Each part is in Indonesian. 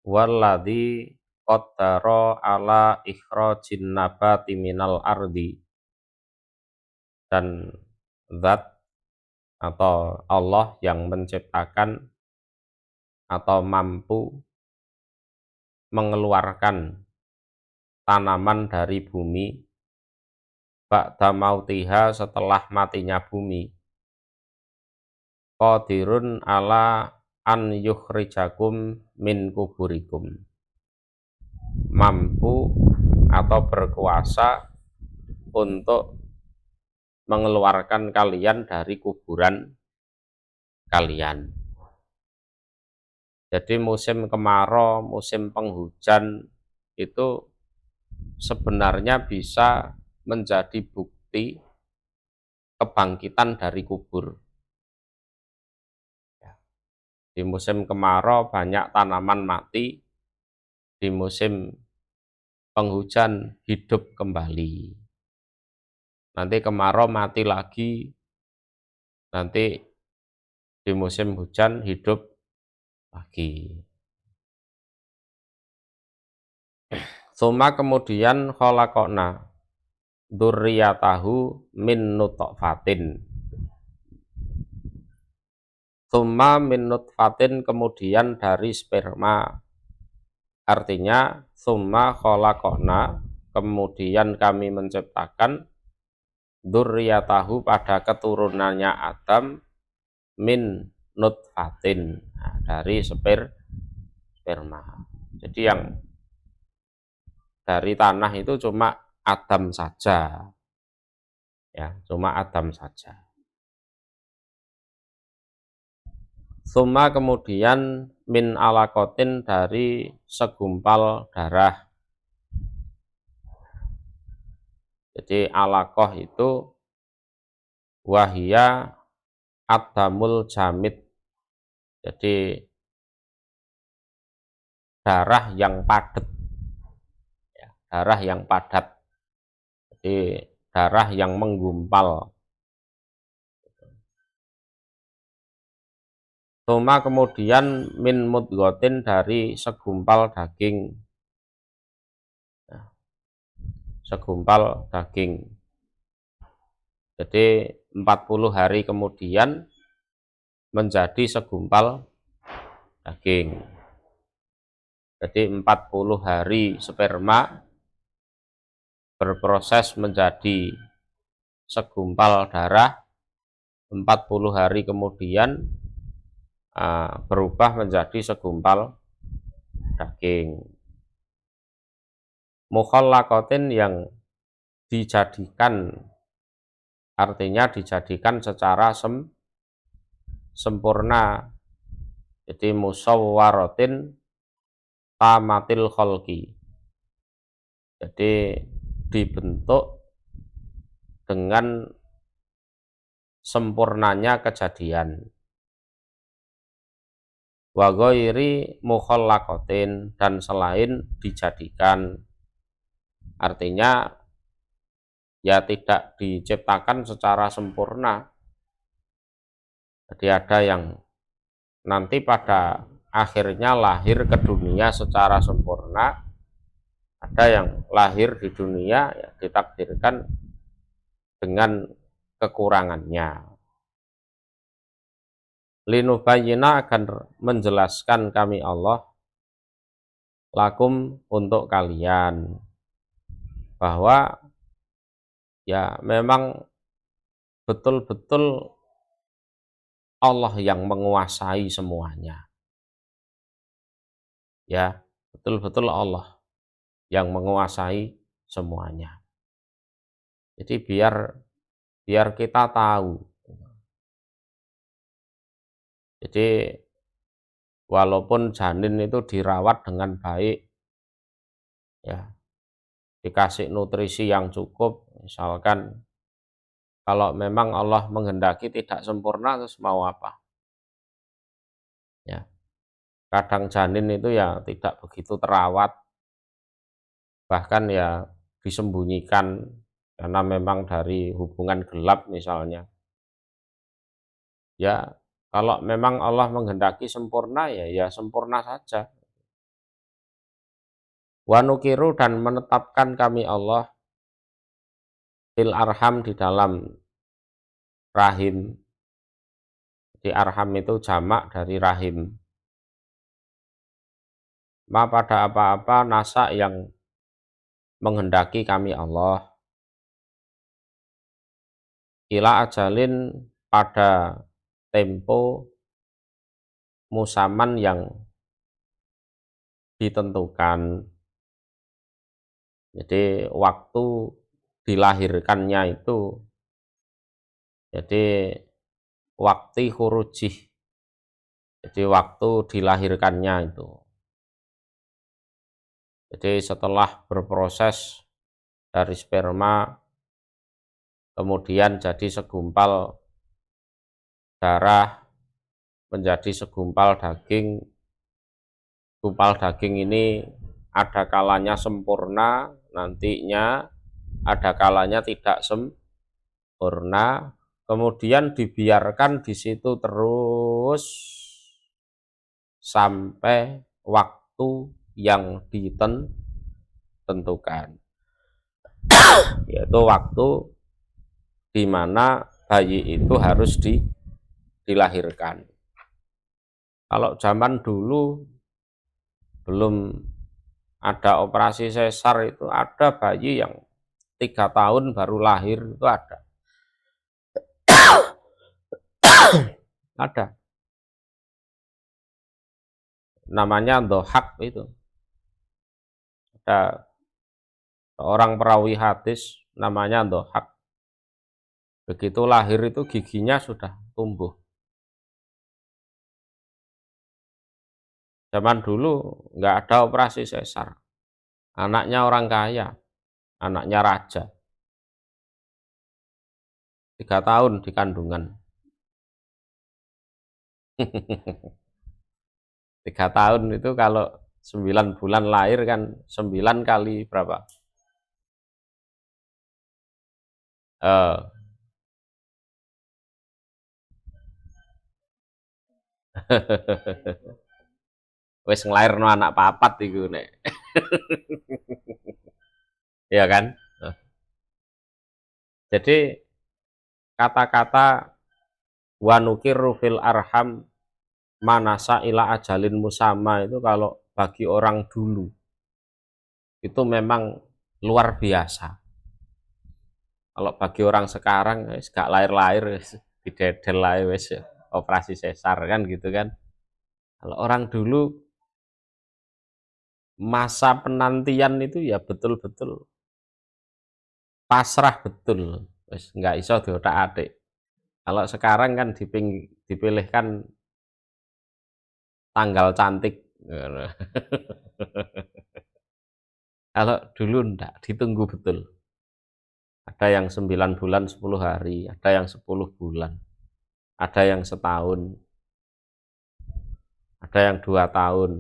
walladzi qaddara ala ikhrajin nabati minal ardi, dan zat atau Allah yang menciptakan atau mampu mengeluarkan tanaman dari bumi ba'da mautiha, setelah matinya bumi, qadirun ala an yukhrijakum min kuburikum, mampu atau berkuasa untuk mengeluarkan kalian dari kuburan kalian. Jadi musim kemarau, musim penghujan itu sebenarnya bisa menjadi bukti kebangkitan dari kubur. Di musim kemarau banyak tanaman mati, di musim penghujan hidup kembali. Nanti kemarau mati lagi, nanti di musim hujan hidup lagi. Suma kemudian khalaqna dzurriyyatahu min nutfatin. Summa min nutfatin, kemudian dari sperma. Artinya summa khalaqna, kemudian kami menciptakan dzurriyyatahu, pada keturunannya Adam, min nutfatin, nah, dari sperma. Jadi yang dari tanah itu cuma Adam saja, ya, cuma Adam saja. Summa kemudian min alakotin, dari segumpal darah. Jadi alakoh itu wahia adamul jamid, jadi darah yang padat, ya, darah yang padat, jadi darah yang menggumpal. Suma kemudian min mudghotin, dari segumpal daging, nah, segumpal daging. Jadi 40 hari kemudian menjadi segumpal daging. Jadi 40 hari sperma berproses menjadi segumpal darah, 40 hari kemudian berubah menjadi segumpal daging. Mukhallaqatin, yang dijadikan, artinya dijadikan secara sempurna. Jadi musawwaratin tamatil khalqi, jadi dibentuk dengan sempurnanya kejadian. Wa ghairi mukhallaqatin, dan selain dijadikan, artinya ya tidak diciptakan secara sempurna. Jadi ada yang nanti pada akhirnya lahir ke dunia secara sempurna, ada yang lahir di dunia ya ditakdirkan dengan kekurangannya. Linubayyina, akan menjelaskan kami Allah, lakum, untuk kalian, bahwa ya memang betul-betul Allah yang menguasai semuanya. Ya, betul-betul Allah yang menguasai semuanya. Jadi biar kita tahu. Jadi walaupun janin itu dirawat dengan baik, ya, dikasih nutrisi yang cukup, misalkan kalau memang Allah menghendaki tidak sempurna, terus mau apa? Ya, kadang janin itu ya tidak begitu terawat, bahkan ya disembunyikan karena memang dari hubungan gelap misalnya. Ya, kalau memang Allah menghendaki sempurna, ya sempurna saja. Wa nukiru dan menetapkan kami Allah fil arham di dalam rahim. Di arham itu jamak dari rahim. Ma pada apa-apa nasa yang menghendaki kami Allah. Ila ajalin pada tempo musaman yang ditentukan. Jadi waktu dilahirkannya itu, jadi waktu khurujih, jadi waktu dilahirkannya itu. Jadi setelah berproses dari sperma, kemudian jadi segumpal darah, menjadi segumpal daging. Gumpal daging ini ada kalanya sempurna, nantinya ada kalanya tidak sempurna, kemudian dibiarkan di situ terus sampai waktu yang ditentukan, yaitu waktu di mana bayi itu harus dilahirkan. Kalau zaman dulu belum ada operasi sesar, itu ada bayi yang 3 tahun baru lahir, itu ada. Ada. Namanya dohak itu. Ada seorang perawi hadis namanya dohak. Begitu lahir itu giginya sudah tumbuh. Zaman dulu nggak ada operasi sesar. Anaknya orang kaya, anaknya raja. 3 tahun di kandungan. 3 tahun itu kalau 9 bulan lahir kan 9 kali berapa? Wis nglairno anak papat iku nek. Ya kan? Jadi kata-kata wa nukiru fil arham manasa ila ajalin musamma itu kalau bagi orang dulu itu memang luar biasa. Kalau bagi orang sekarang wis gak lahir-lahir wis didedel ae wis operasi sesar kan gitu kan. Kalau orang dulu masa penantian itu ya betul-betul pasrah betul, wis nggak iso diotak-atik. Kalau sekarang kan dipilihkan tanggal cantik. Kalau dulu ndak, ditunggu betul. Ada yang 9 bulan 10 hari, ada yang 10 bulan, ada yang setahun, ada yang 2 tahun,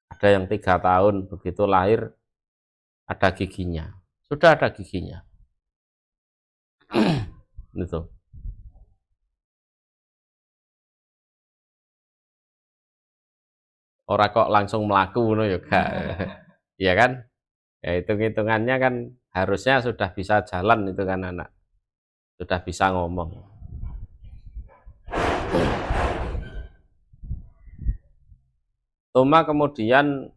ada yang 3 tahun, begitu lahir ada giginya. Sudah ada giginya. Itu. Orang kok langsung melaku no ya gak. Iya kan? Ya hitung-hitungannya kan harusnya sudah bisa jalan itu kan anak. Sudah bisa ngomong. Tuma kemudian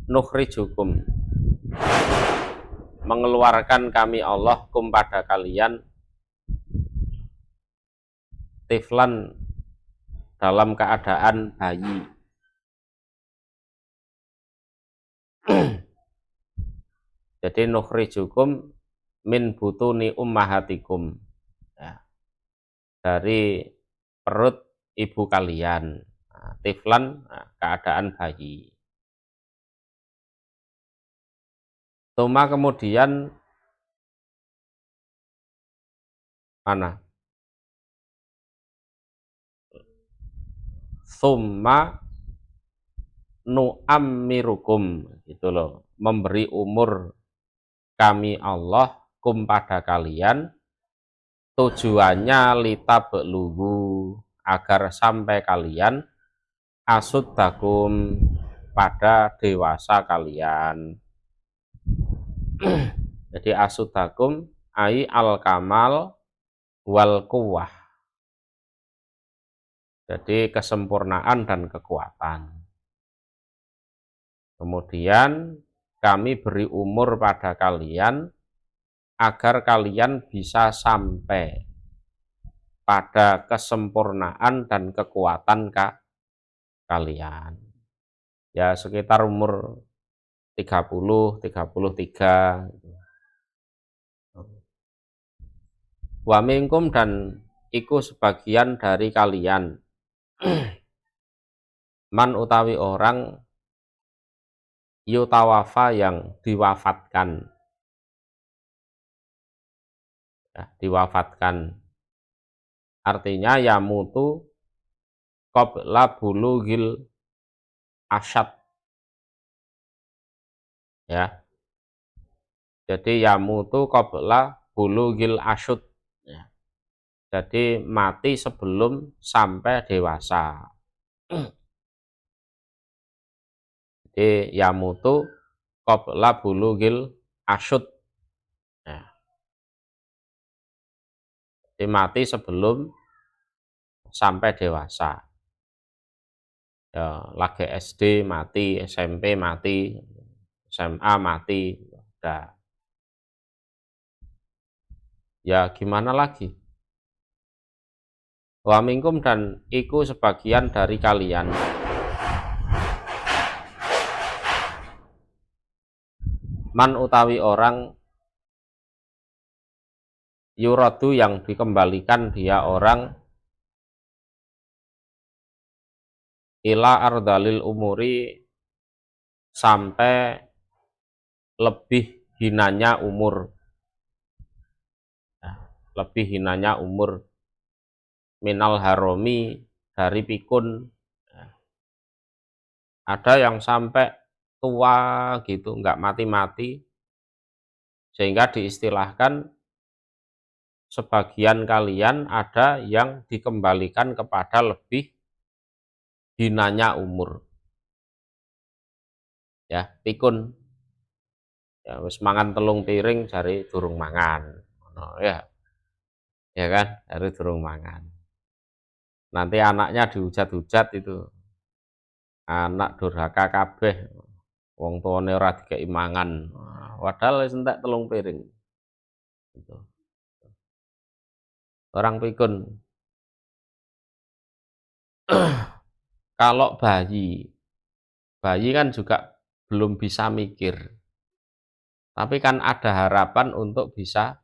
nukhrijukum, mengeluarkan kami Allah kum pada kalian tiflan dalam keadaan bayi. Jadi nukhrijukum min butuni ummahatikum, ya, dari perut ibu kalian. Nah, tiflan, nah, keadaan bayi. Tuma kemudian mana? Summa nu'ammirukum, gitu loh, memberi umur kami Allah kum pada kalian, tujuannya litablugu, agar sampai kalian asuddakum pada dewasa kalian. Jadi asudakum ai al kamal wal quwwah. Jadi kesempurnaan dan kekuatan. Kemudian kami beri umur pada kalian agar kalian bisa sampai pada kesempurnaan dan kekuatan kalian. Ya sekitar umur 30, 33. Wa minkum dan iku sebagian dari kalian. Man utawi orang yutawafa yang diwafatkan. Ya, diwafatkan. Artinya yamutu qabla bulughil asyad. Ya. Jadi yamutu qabla bulughil asyud. Ya. Jadi mati sebelum sampai dewasa. Jadi yamutu qabla bulughil asyud. Ya. Jadi mati sebelum sampai dewasa. Ya, lagi SD mati, SMP mati, SMA mati, udah. Ya gimana lagi? Wa minkum dan iku sebagian dari kalian. Man utawi orang yuradu yang dikembalikan dia orang ila ardalil umuri sampai lebih hinanya umur. Lebih hinanya umur minal haromi dari pikun. Ada yang sampai tua gitu, nggak mati-mati, sehingga diistilahkan sebagian kalian ada yang dikembalikan kepada lebih hinanya umur. Ya, pikun. Ya, wis mangan telung piring jari durung mangan. Ya. Ya kan, dari durung mangan. Nanti anaknya dihujat-hujat itu. Anak durhaka kabeh. Wong tuane ora dikei mangan. Padahal wis entek telung piring. Gitu. Orang pikun. Kalau bayi kan juga belum bisa mikir. Tapi kan ada harapan untuk bisa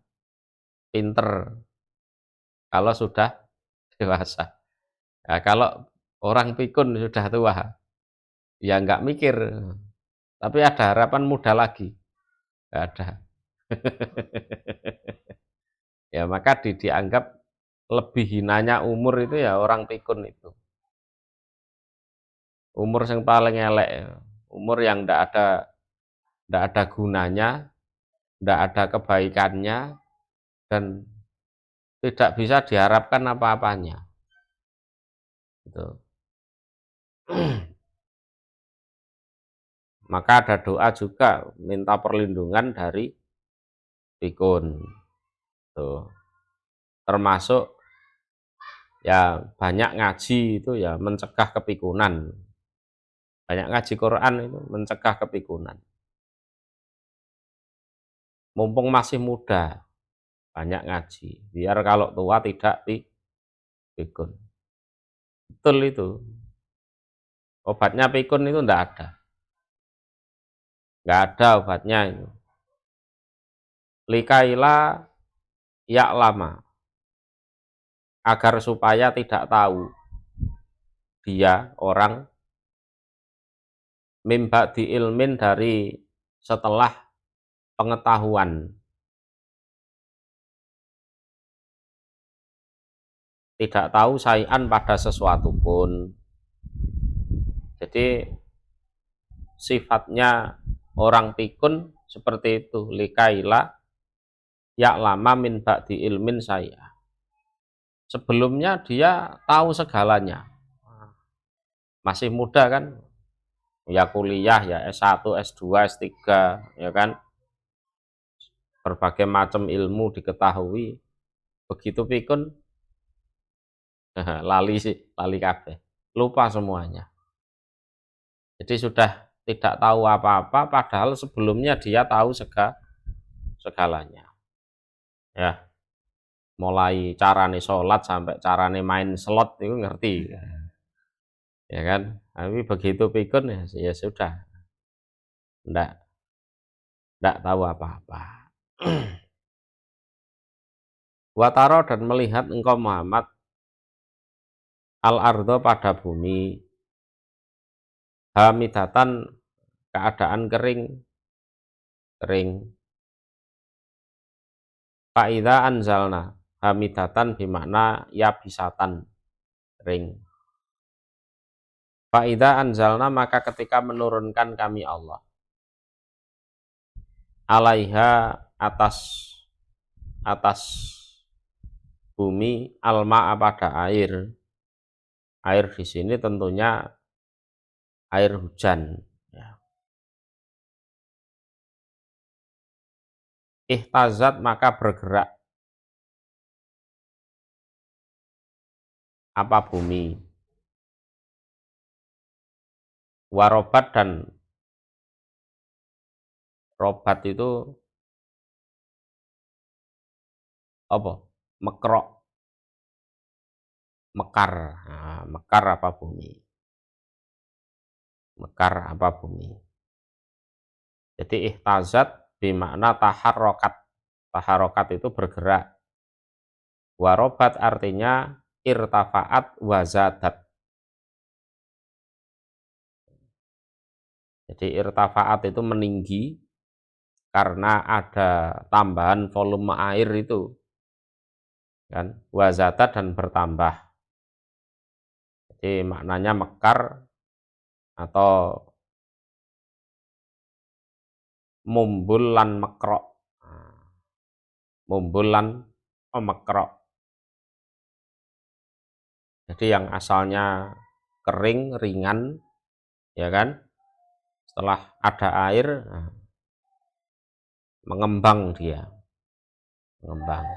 pinter kalau sudah dewasa. Nah, kalau orang pikun sudah tua, ya nggak mikir. Tapi ada harapan muda lagi. Nggak ada. Ya maka dianggap lebih hinanya umur itu ya orang pikun itu. Umur yang paling elek, umur yang ndak ada gunanya, ndak ada kebaikannya, dan tidak bisa diharapkan apa-apanya. Gitu. Maka ada doa juga minta perlindungan dari pikun. Tuh. Termasuk ya banyak ngaji itu ya mencegah kepikunan. Banyak ngaji Quran itu mencegah kepikunan. Mumpung masih muda, banyak ngaji. Biar kalau tua tidak pikun. Betul itu. Obatnya pikun itu enggak ada. Enggak ada obatnya itu. Likaila ya lama. Agar supaya tidak tahu dia orang mimba di ilmin dari setelah pengetahuan. Tidak tahu sayan pada sesuatu pun. Jadi sifatnya orang pikun seperti itu. Likaila ya lama min ba'di ilmin saya. Sebelumnya dia tahu segalanya. Masih muda kan, ya kuliah, ya S1, S2, S3, ya kan, berbagai macam ilmu diketahui, begitu pikun lali sih, lali kabeh, lupa semuanya. Jadi sudah tidak tahu apa-apa, padahal sebelumnya dia tahu segalanya. Ya, mulai carane sholat sampai carane main slot itu ngerti, ya kan. Tapi begitu pikun ya sudah, ndak tahu apa-apa. Wataro dan melihat engkau Muhammad al-ardo pada bumi, hamidatan keadaan kering. Fa'idha anzalna, hamidatan bimakna yabisatan, kering. Fa'idha anzalna, maka ketika menurunkan kami Allah, alaiha atas bumi, alma pada air. Air di sini tentunya air hujan. Ya. Ihtazat maka bergerak apa bumi. Warobat dan robat itu apa? Mekrok, mekar. Nah, mekar apa bumi? Mekar apa bumi? Jadi ihtazat bimakna taharrokat. Taharrokat itu bergerak. Warobat artinya irtafaat wazadat. Jadi irtafaat itu meninggi karena ada tambahan volume air itu, kan, wazadat dan bertambah. Jadi maknanya mekar atau mumbulan mekrok. Mumbulan mekrok. Jadi yang asalnya kering, ringan, ya kan, setelah ada air, mengembang dia, mengembang.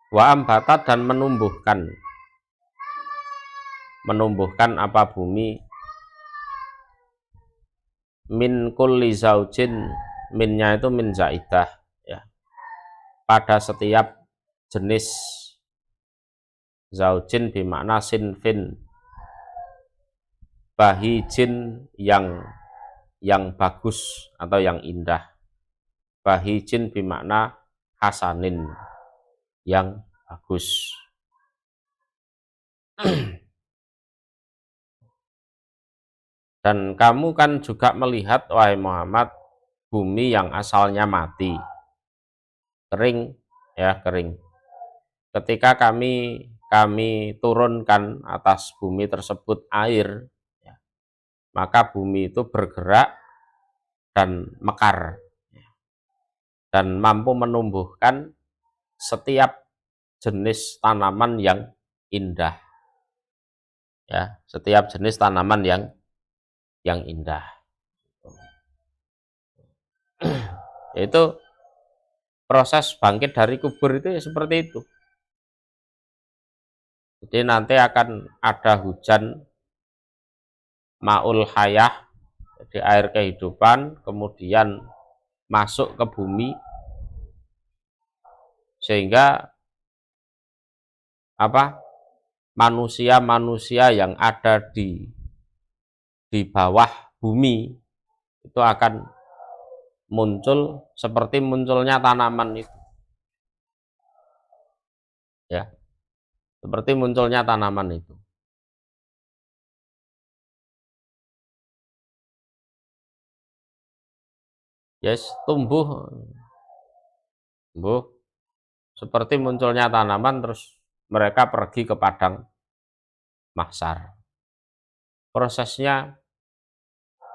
Wa ambata dan menumbuhkan apa bumi, min kulli zaujin, minnya itu min zaidah, ya, pada setiap jenis, zaujin bermakna sinfin, bahijin yang bagus atau yang indah. Bahijin bermakna hasanin, yang bagus. Dan kamu kan juga melihat, wahai Muhammad, bumi yang asalnya mati, kering, ya, kering. Ketika kami turunkan atas bumi tersebut air, ya, maka bumi itu bergerak dan mekar, dan mampu menumbuhkan setiap jenis tanaman yang indah, ya, setiap jenis tanaman yang indah. Itu proses bangkit dari kubur itu ya seperti itu. Jadi nanti akan ada hujan ma'ul hayah, jadi air kehidupan, kemudian masuk ke bumi, sehingga apa, manusia-manusia yang ada di bawah bumi itu akan muncul seperti munculnya tanaman itu, ya, seperti munculnya tanaman itu. Yes, tumbuh seperti munculnya tanaman, terus mereka pergi ke padang mahsyar. Prosesnya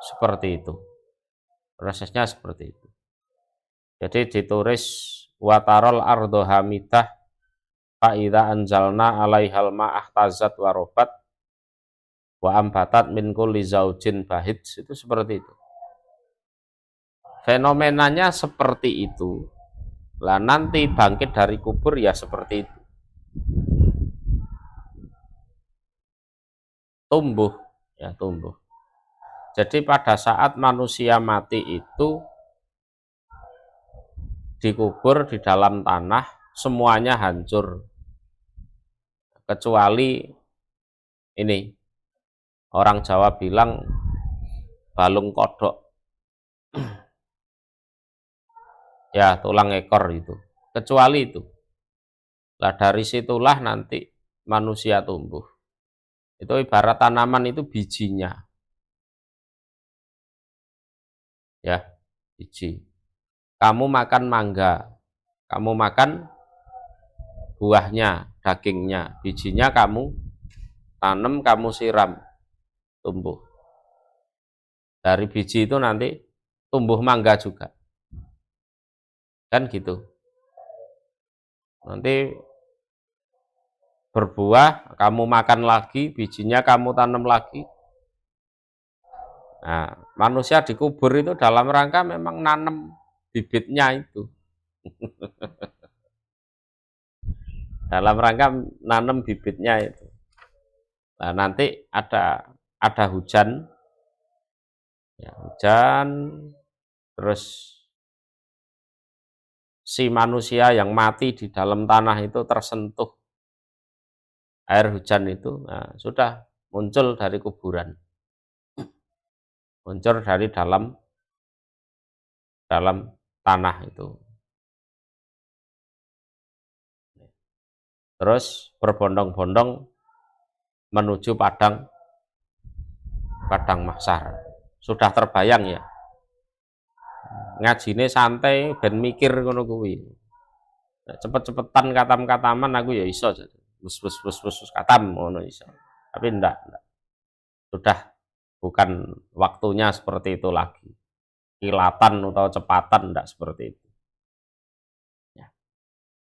seperti itu. Prosesnya seperti itu. Jadi ditulis watarol ardo hamidah fa idza anzalna alaihal ma'ah tazat warobat wa ambatat min kulli zaujin bahid, itu seperti itu. Fenomenanya seperti itu. Lah nanti bangkit dari kubur ya seperti itu. Tumbuh, ya tumbuh. Jadi pada saat manusia mati itu dikubur di dalam tanah, semuanya hancur. Kecuali ini, orang Jawa bilang balung kodok. Ya, tulang ekor itu. Kecuali itu. Lah dari situlah nanti manusia tumbuh. Itu ibarat tanaman itu bijinya. Ya, biji. Kamu makan mangga, kamu makan buahnya, dagingnya, bijinya kamu tanam, kamu siram, tumbuh. Dari biji itu nanti tumbuh mangga juga. Kan gitu. Nanti berbuah, kamu makan lagi, bijinya kamu tanam lagi. Nah, manusia dikubur itu dalam rangka memang nanam bibitnya itu. Dalam rangka nanam bibitnya itu. Nah, nanti ada hujan, ya, hujan, terus si manusia yang mati di dalam tanah itu tersentuh air hujan itu, nah, sudah muncul dari kuburan, muncul dari dalam tanah itu. Terus berbondong-bondong menuju padang mahsyar. Sudah terbayang ya. Ngajine santai ben mikir ngono kuwi. Cepet-cepetan katam-kataman aku ya iso. Bus katam ngono iso. Tapi enggak. Sudah bukan waktunya seperti itu lagi. Kilatan atau cepatan enggak seperti itu.